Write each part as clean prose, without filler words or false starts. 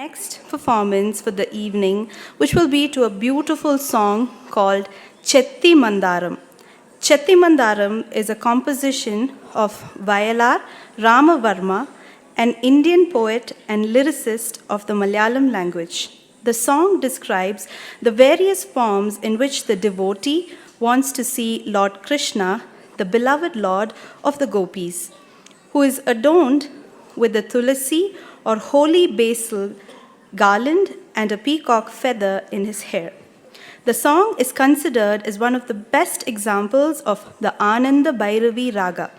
Next performance for the evening, which will be to a beautiful song called Chetti Mandaram. Chetti Mandaram is a composition of Vayalar Ramavarma, an Indian poet and lyricist of the Malayalam language. The song describes the various forms in which the devotee wants to see Lord Krishna, the beloved Lord of the gopis, who is adorned with the tulasi or holy basil garland and a peacock feather in his hair. The song is considered as one of the best examples of the Ananda Bhairavi Raga.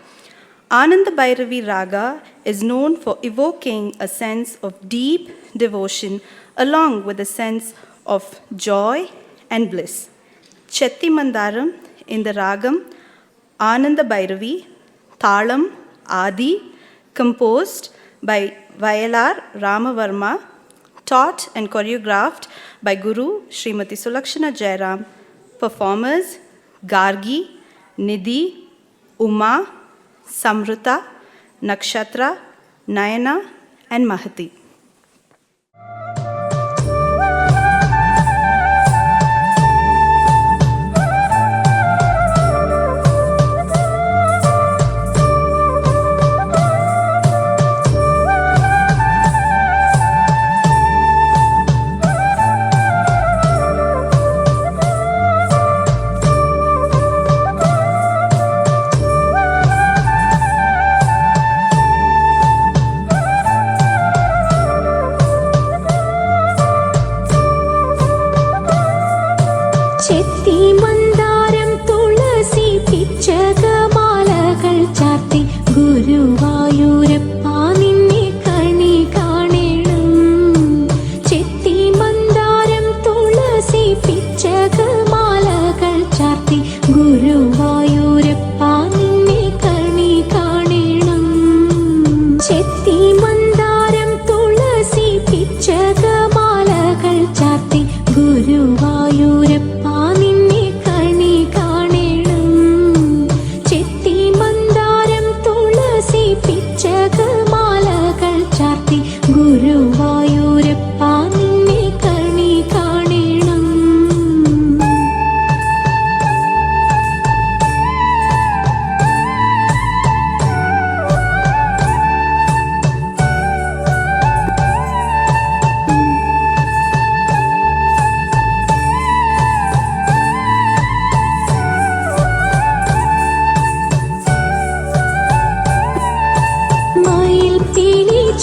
Ananda Bhairavi Raga is known for evoking a sense of deep devotion along with a sense of joy and bliss. Chetti Mandaram in the Ragam Ananda Bhairavi, Thalam Adi, composed by Vayalar Ramavarma, taught and choreographed by Guru Srimati Sulakshana Jairam. Performers Gargi, Nidhi, Uma, Samruta, Nakshatra, Nayana and Mahati. ചെത്തി മന്ദാരം തുളസി പിച്ചകമാലകൾ ചാർത്തി ഗുരുവായൂരപ്പ നിന്നെ കണി കാണണം. ചെത്തി മന്ദാരം തുളസി പിച്ചകമാലകൾ ചാർത്തി ഗുരുവായൂരപ്പ നിന്നെ കണി കാണണം. ചെത്തി മന്ദാരം തുളസി പിച്ചകമാലകൾ ചാർത്തി ഗുരുവായൂരപ്പ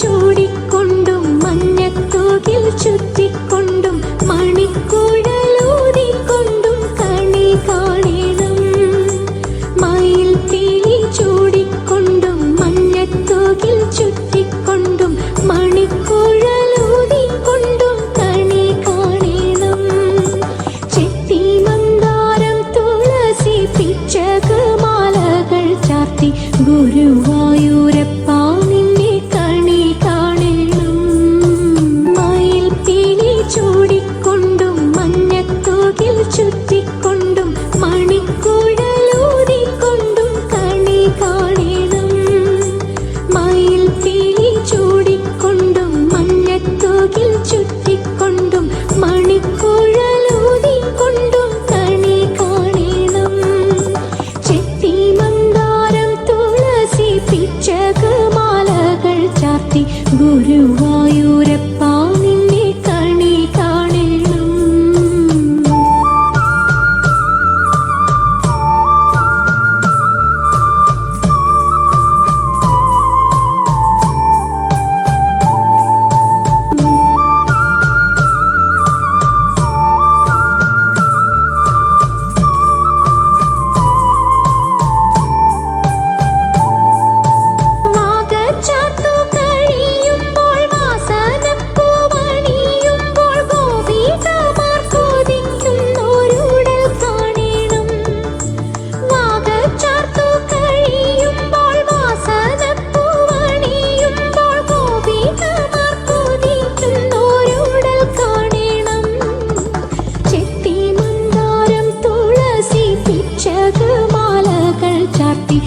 ചൂടിക്കൊണ്ടും മഞ്ഞത്തോകിൽ ചുറ്റിക്കൊണ്ടും മണിക്കുഴലൂതിക്കൊണ്ടും കണി കാണണം. മയിൽ പീലി ചൂടിക്കൊണ്ടും മഞ്ഞത്തോകിൽ ചുറ്റിക്കൊണ്ടും മണിക്കുഴലൂതിക്കൊണ്ടും കണി കാണണം. ചെത്തി മന്ദാരം തുളസി പിച്ചകമാലകൾ ചാർത്തി ഗുരുവായൂരപ്പ ചൂടിക്കൊണ്ടും മഞ്ഞത്തോകിൽ ചുറ്റിക്കൊണ്ടും മണിക്കുഴലൂതിക്കൊണ്ടും കണി കാണണം. മയിൽ പീലി ചൂടിക്കൊണ്ടും മഞ്ഞത്തോകിൽ ചുറ്റിക്കൊണ്ടും മണിക്കുഴലൂതിക്കൊണ്ടും കണി കാണണം. ചെത്തി മന്ദാരം തുളസി പിച്ചകമാലകൾ ചാർത്തി ഗുരുവായൂരപ്പ നിന്നെ കണി കാണണം. വാഗച്ചാർത്തു കഴിയുമ്പോൾ വാസനപ്പൂവണിയുമ്പോൾ ഗോപികമാർ കൊതിക്കുന്നോരുടൽ കാണണം. വാഗച്ചാർത്തു കഴിയുമ്പോൾ വാസനപ്പൂവണിയുമ്പോൾ ഗോപികമാർ കൊതിക്കുന്നോരുടൽ കാണണം. ചെത്തി മന്ദാരം തുളസി പിച്ചകമാലകൾ ചാർത്തി